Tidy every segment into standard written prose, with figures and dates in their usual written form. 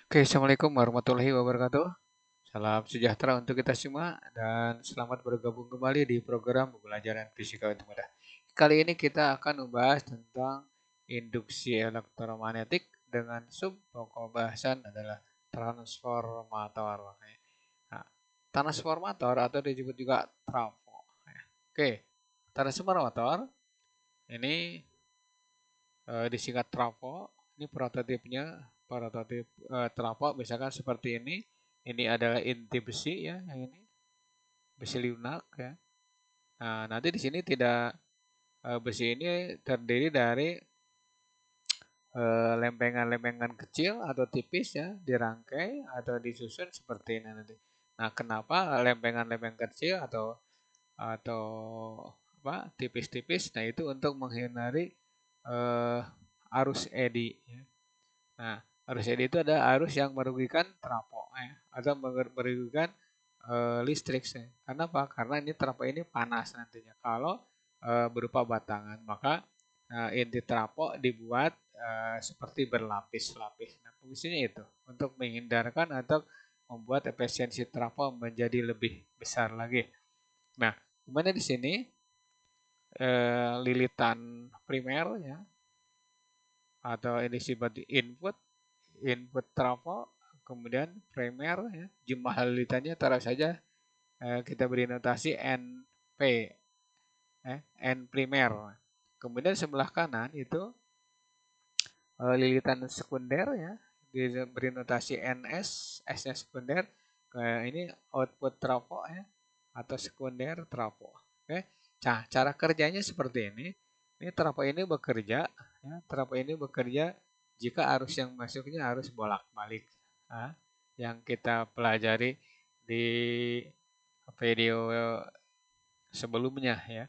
Oke, Assalamualaikum warahmatullahi wabarakatuh. Salam sejahtera untuk kita semua dan selamat bergabung kembali di program pembelajaran fisika untuk mudah. Kali ini kita akan membahas tentang induksi elektromagnetik dengan sub pokok bahasan adalah transformator. Nah, transformator atau disebut juga trafo. Oke, transformator ini disingkat trafo. Ini prototipnya, prototip trafo misalkan seperti ini. Ini adalah inti besi ya, yang ini besi lunak ya. Nah, nanti di sini tidak besi ini terdiri dari lempengan-lempengan kecil atau tipis ya, dirangkai atau disusun seperti ini nanti. Nah, kenapa lempengan-lempengan kecil atau apa tipis-tipis? Nah, itu untuk menghindari eh, arus eddy. Ya. Nah, arus eddy itu ada arus yang merugikan trafo ya, atau merugikan listrik ya. Karena apa? Karena ini trafo ini panas nantinya. Kalau berupa batangan, maka inti trafo dibuat seperti berlapis-lapis. Nah, fungsinya itu untuk menghindarkan atau membuat efisiensi trafo menjadi lebih besar lagi. Nah, kemudian di sini lilitan primer ya, atau ini disebut input input trafo, kemudian primer ya, jumlah lilitannya taruh saja kita beri notasi NP, N primer. Kemudian sebelah kanan itu lilitan sekunder ya, diberi notasi NS, S-nya sekunder. Ini output trafo ya, atau sekunder trafo. Oke. Nah, cara kerjanya seperti ini. Ini trafo ini bekerja, ya, trafo ini bekerja jika arus yang masuknya harus bolak-balik. Nah, yang kita pelajari di video sebelumnya ya.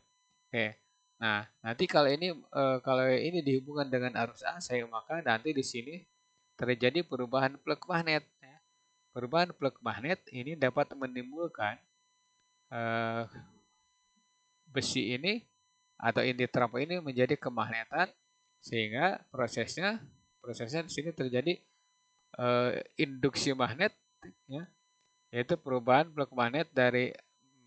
Oke. Nah, nanti kalau ini dihubungkan dengan arus AC, maka nanti di sini terjadi perubahan plug magnet ya. Perubahan plug magnet ini dapat menimbulkan eh, besi ini atau inti trafo ini menjadi kemagnetan sehingga prosesnya di sini terjadi induksi magnet ya, yaitu perubahan plug magnet dari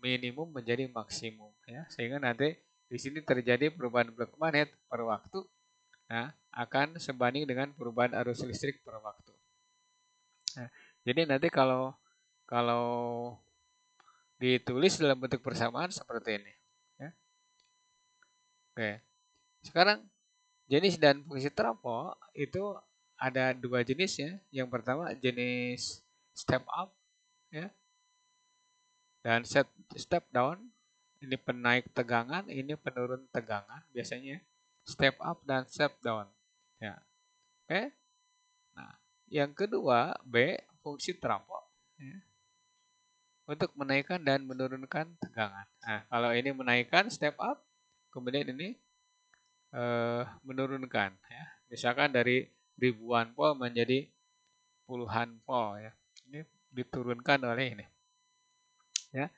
minimum menjadi maksimum ya, sehingga nanti di sini terjadi perubahan plug magnet per waktu, nah, akan sebanding dengan perubahan arus listrik per waktu. Nah, jadi nanti kalau kalau ditulis dalam bentuk persamaan seperti ini ya. Oke, sekarang jenis dan fungsi trafo itu ada dua jenis ya. Yang pertama jenis step up ya, dan step down. Ini penaik tegangan, ini penurun tegangan biasanya. Step up dan step down. Ya. Oke. Nah, yang kedua B fungsi trafo ya, untuk menaikkan dan menurunkan tegangan. Nah, kalau ini menaikkan step up, kemudian ini menurunkan ya. Misalkan dari ribuan volt menjadi puluhan volt ya. Ini diturunkan oleh ini ya.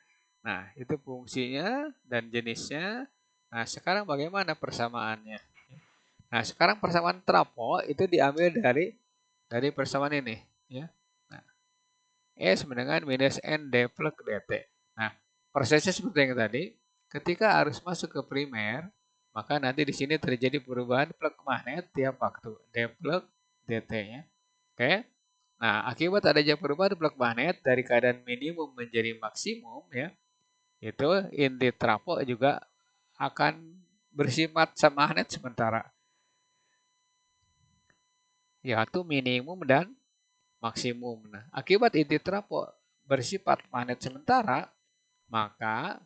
Nah, itu fungsinya dan jenisnya. Nah, sekarang bagaimana persamaannya? Nah, sekarang persamaan trafo itu diambil dari persamaan ini ya. Nah, E sama dengan minus N D plug dt. Nah, prosesnya seperti yang tadi. Ketika arus masuk ke primer, maka nanti di sini terjadi perubahan plug magnet tiap waktu. D plug dt-nya. Oke. Nah, akibat adanya perubahan plug magnet dari keadaan minimum menjadi maksimum ya, itu inti trafo juga akan bersifat magnet sementara, yaitu minimum dan maksimum. Nah, akibat inti trafo bersifat magnet sementara, maka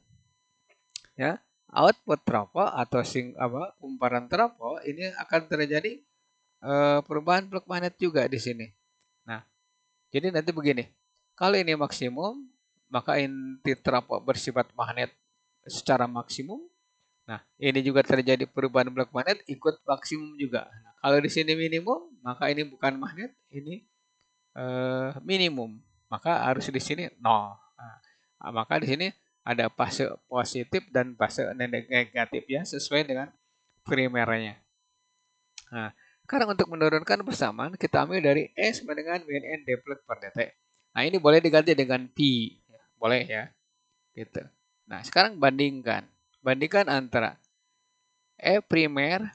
ya output trafo atau kumparan trafo ini akan terjadi perubahan plug magnet juga di sini. Nah, jadi nanti begini. Kalau ini maksimum, maka inti trafo bersifat magnet secara maksimum. Nah, ini juga terjadi perubahan plug magnet ikut maksimum juga. Nah, kalau di sini minimum, maka ini bukan magnet, ini minimum. Maka harus di sini nol. Nah, maka di sini ada fase positif dan fase negatif ya, sesuai dengan primernya. Nah, Sekarang untuk menurunkan persamaan, kita ambil dari E sama dengan BNN deplet per detik. Nah, ini boleh diganti dengan Pi. Boleh ya. Gitu. Nah, sekarang bandingkan. Bandingkan antara E primer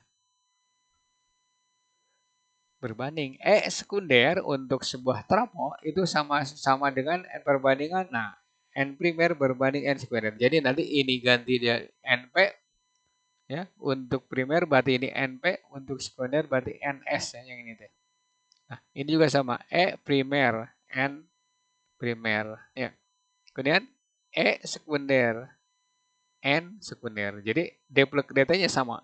berbanding E sekunder untuk sebuah trafo itu sama dengan N perbandingan. Nah, N primer berbanding N sekunder. Jadi nanti ini ganti dia NP ya. Untuk primer berarti ini NP, untuk sekunder berarti NS ya, yang ini teh. Nah, ini juga sama E primer, N primer ya. Kemudian E sekunder, N sekunder. Jadi deplet datanya sama.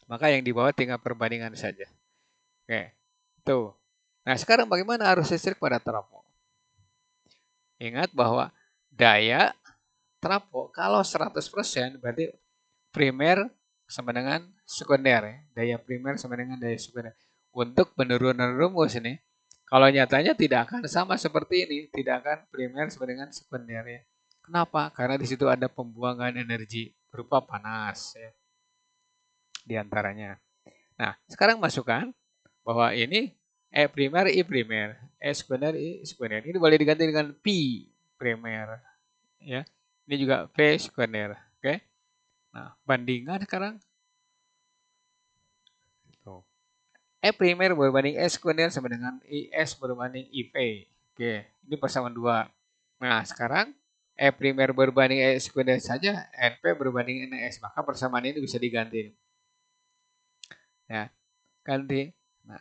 Maka yang di bawah tinggal perbandingan saja. Oke. Tuh. Nah, sekarang bagaimana arus listrik pada trafo? Ingat bahwa daya trafo kalau 100% berarti primer sama dengan sekunder ya. Daya primer sama dengan daya sekunder. Untuk penurunan rumus ini, kalau nyatanya tidak akan sama seperti ini, tidak akan primer sama dengan sekunder ya. Kenapa? Karena di situ ada pembuangan energi berupa panas ya, di antaranya. Nah, sekarang masukkan bahwa ini E primer, I primer, E sekunder, I sekunder. Ini boleh diganti dengan P primer ya. Ini juga P sekunder. Oke. Nah, bandingkan sekarang. Tuh. E primer berbanding E sekunder sama dengan IS berbanding IP. Oke, ini persamaan 2. Nah, sekarang E primer berbanding E sekunder saja, NP berbanding NS. Maka persamaan ini bisa diganti. Ya, ganti. Nah,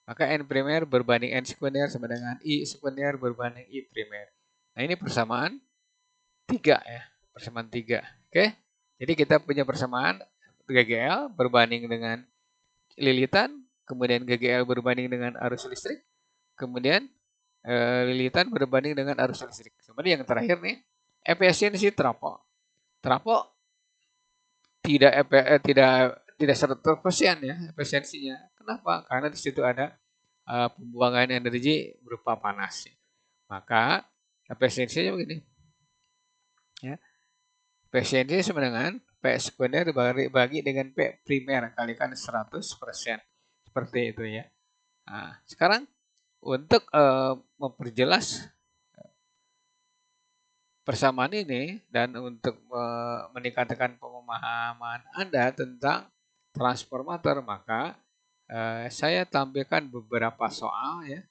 maka N primer berbanding N sekunder sama dengan I sekunder berbanding I primer. Nah, ini persamaan 3 ya. Persamaan 3. Oke. Jadi kita punya persamaan GGL berbanding dengan lilitan, kemudian GGL berbanding dengan arus listrik, kemudian lilitan berbanding dengan arus listrik. Kemudian yang terakhir nih, efisiensi trafo. Trafo tidak 100% ya efisiensinya. Kenapa? Karena di situ ada pembuangan energi berupa panas. Maka efisiensinya begini. Ya. Efisiensi sama dengan P sekunder dibagi dengan P primer kalikan 100%. Seperti itu ya. Nah, sekarang untuk memperjelas persamaan ini dan untuk meningkatkan pemahaman Anda tentang transformator, maka saya tampilkan beberapa soal ya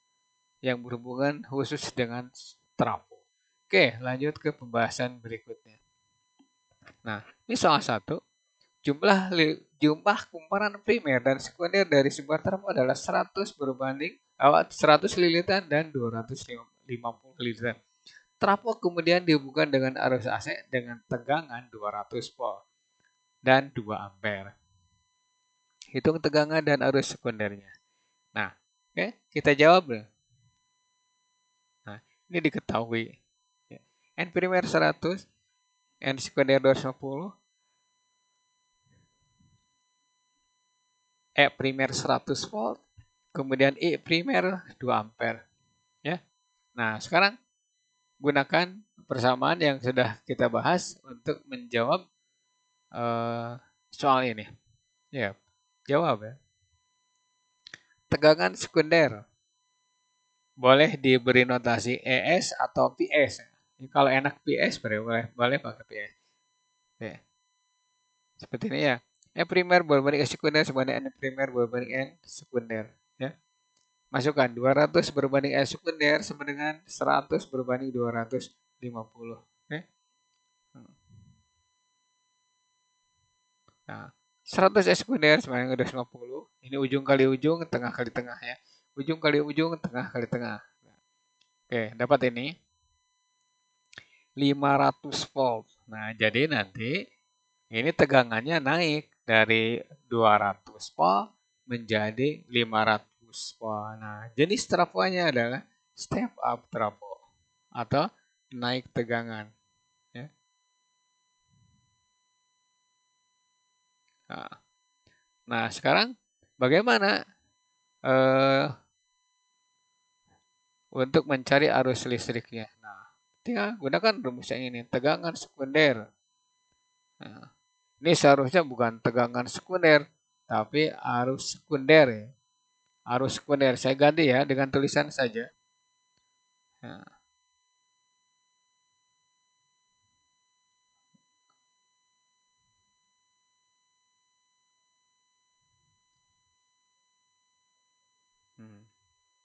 yang berhubungan khusus dengan trafo. Oke, lanjut ke pembahasan berikutnya. Nah, ini soal 1. Jumlah kumparan primer dan sekunder dari sebuah trafo adalah 100 berbanding 100 lilitan dan 250 lilitan. Trafo kemudian dihubungkan dengan arus AC dengan tegangan 200 volt dan 2 ampere. Hitung tegangan dan arus sekundernya. Nah, oke, kita jawab. Nah, ini diketahui. N primer 100, N sekunder 250, E primer 100 volt, kemudian I primer 2 ampere. Ya. Nah, sekarang gunakan persamaan yang sudah kita bahas untuk menjawab soal ini. Ya, jawab ya. Tegangan sekunder boleh diberi notasi ES atau PS. Kalau enak PS boleh pakai PS. Oke. Seperti ini ya. E primer berbanding E sekunder sama dengan N primer berbanding N sekunder. Ya. Masukkan 200 berbanding E sekunder sama dengan 100 berbanding 250. Oke. Nah, 100 E sekunder sama dengan 250. Ini ujung kali ujung, tengah kali tengah ya. Ujung kali ujung, tengah kali tengah. Oke, dapat ini. 500 volt. Nah, jadi nanti ini tegangannya naik dari 200 volt menjadi 500 volt. Nah, jenis trafonya adalah step up trafo atau naik tegangan. Ya. Nah, sekarang bagaimana untuk mencari arus listriknya? Nah, tinggal gunakan rumus yang ini, tegangan sekunder. Nah, ini seharusnya bukan tegangan sekunder, tapi arus sekunder ya. arus sekunder. Saya ganti ya dengan tulisan saja. Nah,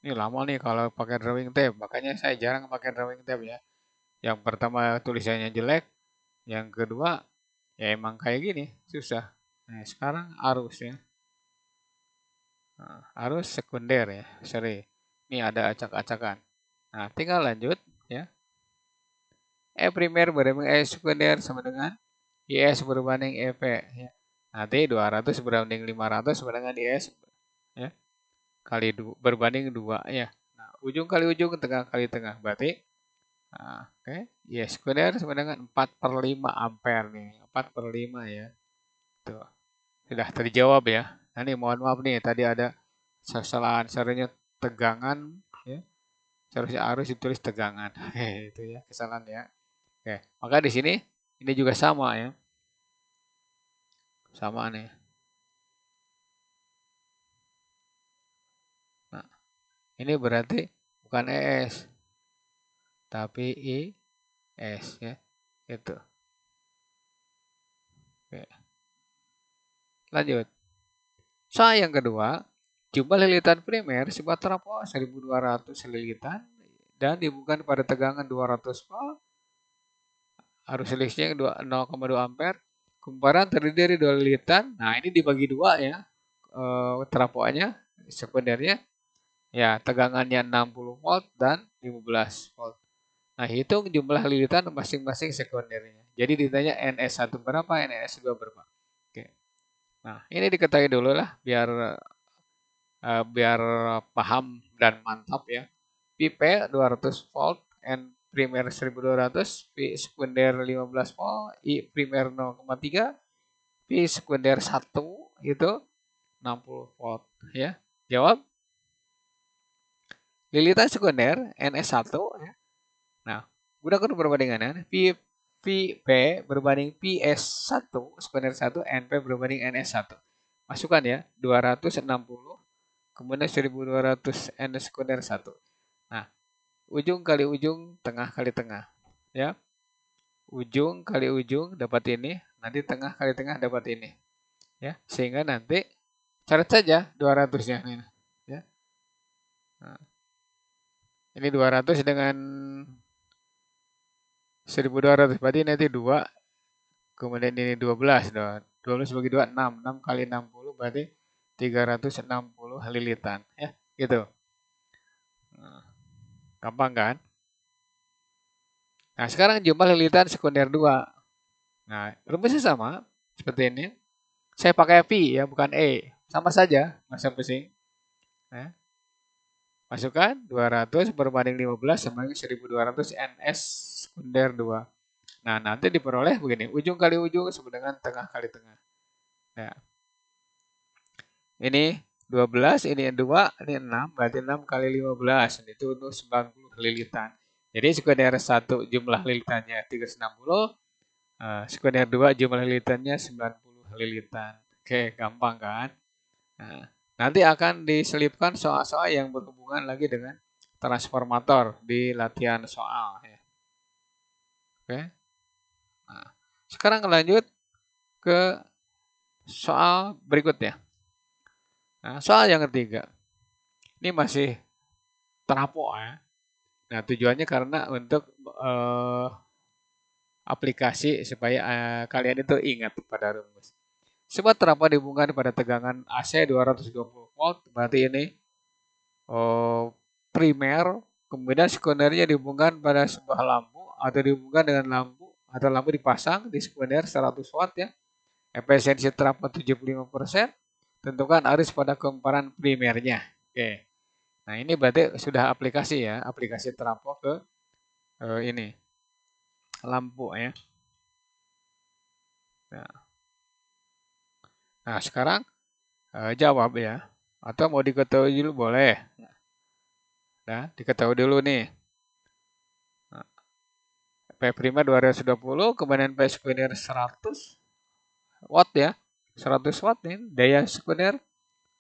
ini lama nih kalau pakai drawing tab, makanya saya jarang pakai drawing tab ya. Yang pertama tulisannya jelek, yang kedua ya emang kayak gini, susah. Nah, sekarang arus ya. Nah, arus sekunder ya, sorry. Ini ada acak-acakan. Nah, tinggal lanjut ya. E primer berbanding E sekunder sama dengan IS berbanding EP ya. Nanti 200 berbanding 500 sama dengan IS ya. Kali berbanding 2 ya. Nah, ujung kali ujung, tengah kali tengah. Berarti nah, oke, IS sekunder sama dengan 4/5 ampere nih. 4/5 ya. Tuh. Sudah terjawab ya. Nah, ini mohon maaf nih, tadi ada kesalahan. Seharusnya tegangan ya. Seharusnya arus ditulis tegangan. Itu ya kesalahan ya. Oke, maka di sini ini juga sama ya. Sama nih. Nah, ini berarti bukan ES tapi IS ya. Itu. Oke. Lanjut. Soal yang kedua, jumlah lilitan primer sebuah trafo 1200 lilitan dan dihubungkan pada tegangan 200 volt. Arus listrik 0,2 ampere. Kumparan terdiri dari 2 lilitan. Nah, ini dibagi 2 ya. Trafonya sekundernya ya tegangannya 60 volt dan 15 volt. Nah, hitung jumlah lilitan masing-masing sekundernya. Jadi ditanya NS1 berapa, NS2 berapa. Oke. Nah, ini diketahui dulu lah biar paham dan mantap ya. P 200 volt, N primer 1200, P sekunder 15 volt, I primer 0,3, P sekunder 1 itu 60 volt ya. Jawab. Lilitan sekunder NS1 ya. Nah, gunakan perbandingan P berbanding PS1 sekunder 1, NP berbanding NS1. Masukkan ya, 260 kemudian 1200 N sekunder 1. Nah, ujung kali ujung, tengah kali tengah. Ya. Ujung kali ujung dapat ini, nanti tengah kali tengah dapat ini. Ya, sehingga nanti catat saja 200-nya ini. Ya. Nah, ini 200 dengan 1200 berarti nanti 2, kemudian ini 12 dong. 12 bagi 2 6, 6 kali 60 berarti 360 lilitan ya, gitu. Nah, gampang kan? Nah, sekarang jumlah lilitan sekunder 2. Nah, rumusnya sama seperti ini. Saya pakai V ya, bukan E. Sama saja, nggak usah pusing. Nah, masukkan 200 berbanding 15 sama dengan 1200 NS sekunder 2. Nah, nanti diperoleh begini. Ujung kali ujung sama dengan tengah kali tengah. Nah, ini 12, ini 2, ini 6. Berarti 6 kali 15. Itu untuk 90 lilitan. Jadi sekunder 1 jumlah lilitannya 360. Sekunder 2 jumlah lilitannya 90 lilitan. Oke, gampang kan? Nah, nanti akan diselipkan soal-soal yang berhubungan lagi dengan transformator di latihan soal. Ya. Oke. Nah, sekarang lanjut ke soal berikutnya. Nah, soal yang ketiga. Ini masih trafo ya. Nah, tujuannya karena untuk aplikasi supaya kalian itu ingat pada rumus. Sebuah trafo dihubungkan pada tegangan AC 220 volt, berarti ini primer, kemudian sekundernya dihubungkan pada sebuah lampu atau dihubungkan dengan lampu atau lampu dipasang di sekunder 100 watt ya. Efisiensi trafo 75%. Tentukan arus pada kumparan primernya. Oke. Nah, ini berarti sudah aplikasi ya, aplikasi trafo ke ini lampu ya. Nah, sekarang jawab ya. Atau mau diketahui dulu boleh. Nah, diketahui dulu nih. P primer 220, kemudian P sekunder 100 watt ya. 100 watt nih, daya sekunder.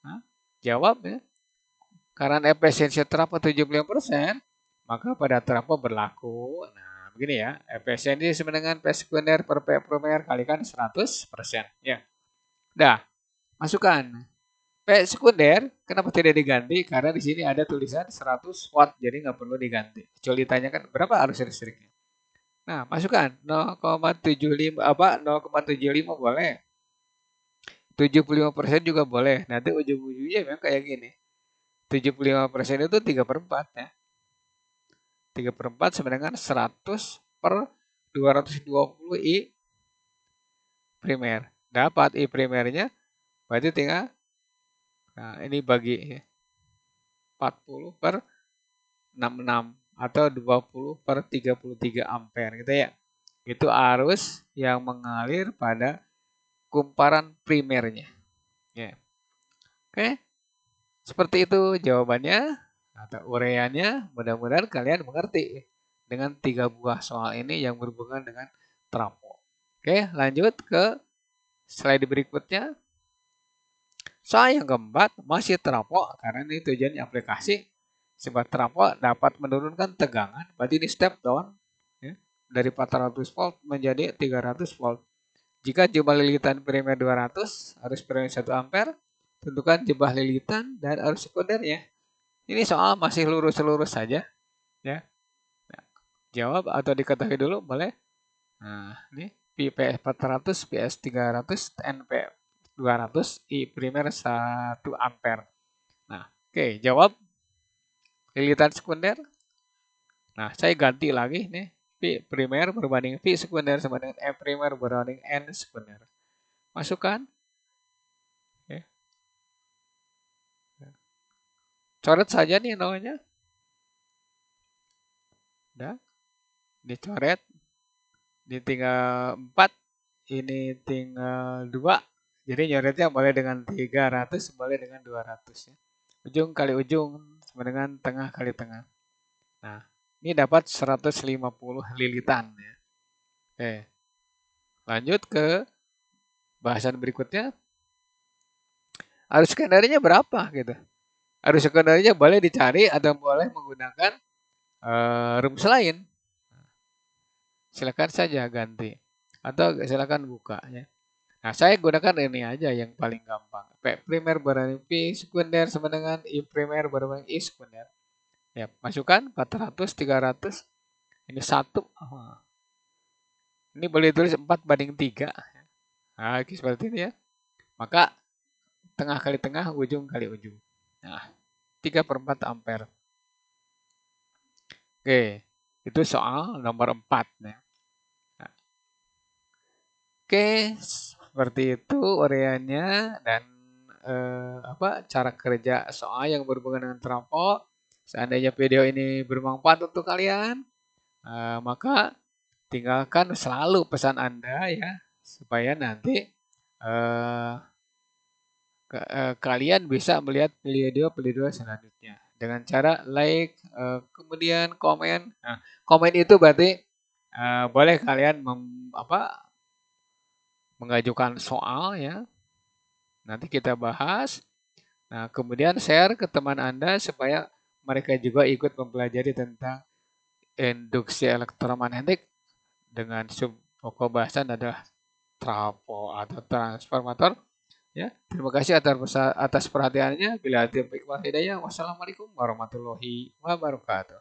Nah, jawab ya. Karena efisiensi trafo 75%, maka pada trafo berlaku. Nah, begini ya. Efisiensi sama dengan P sekunder per P primer kalikan 100%. Ya. Dah, masukkan. P sekunder, kenapa tidak diganti? Karena di sini ada tulisan 100 watt, jadi nggak perlu diganti. Kecuali ditanyakan berapa arus listriknya. Nah, masukkan 0,75 apa 0,75 boleh. 75% juga boleh. Nanti ujung-ujungnya memang kayak gini. 75% itu 3/4 ya. 3/4 sama dengan 100 per 220 I primer. Dapat I primernya, berarti tinggal, nah ini bagi 40 per 66 atau 20 per 33 ampere gitu ya. Itu arus yang mengalir pada kumparan primernya. Ya. Oke, seperti itu jawabannya atau uraiannya. Mudah-mudahan kalian mengerti dengan 3 buah soal ini yang berhubungan dengan trafo. Oke, lanjut ke slide berikutnya. Soal yang keempat masih trafo karena ini tujuannya aplikasi. Sebab trafo dapat menurunkan tegangan, berarti ini step down ya, dari 400 volt menjadi 300 volt. Jika jumlah lilitan primer 200, arus primer 1 ampere, tentukan jumlah lilitan dan arus sekundernya. Ini soal masih lurus-lurus saja ya. Nah, jawab atau diketahui dulu boleh. Nah, ini PS 400, PS 300, NP 200, I primer 1 ampere. Nah, oke, jawab lilitan sekunder. Nah, saya ganti lagi nih. P primer berbanding V sekunder sama dengan E primer berbanding N sekunder. Masukkan. Oke. Coret saja nih namanya. Udah. Dicoret. Ini tinggal 4. Ini tinggal 2. Jadi nyoretnya boleh dengan 300, boleh dengan 200 ya. Ujung kali ujung sama dengan tengah kali tengah. Nah, ini dapat 150 lilitan ya. Oke. Lanjut ke bahasan berikutnya. Arus sekunderinya berapa gitu. Arus sekunderinya boleh dicari atau boleh menggunakan rumus lain. Silakan saja ganti atau silakan buka ya. Nah, saya gunakan ini aja yang paling gampang. P primer berbanding P sekunder sama dengan I primer berbanding I sekunder. Ya, masukkan 400, 300. Ini 1. Ini boleh tulis 4/3. Nah, seperti ini ya. Maka tengah kali tengah, ujung kali ujung. Nah, 3/4 ampere. Oke, itu soal nomor 4 ya. Nah, oke, seperti itu uraiannya dan cara kerja soal yang berhubungan dengan trafo. Seandainya video ini bermanfaat untuk kalian, maka tinggalkan selalu pesan Anda ya, supaya nanti kalian bisa melihat video-video selanjutnya dengan cara like, kemudian komen. Nah, komen itu berarti boleh kalian mengajukan soal ya. Nanti kita bahas. Nah, kemudian share ke teman Anda supaya mereka juga ikut mempelajari tentang induksi elektromagnetik dengan pokok bahasan adalah trafo atau transformator. Ya, terima kasih atas perhatiannya. Bila hidayah. Wassalamualaikum warahmatullahi wabarakatuh.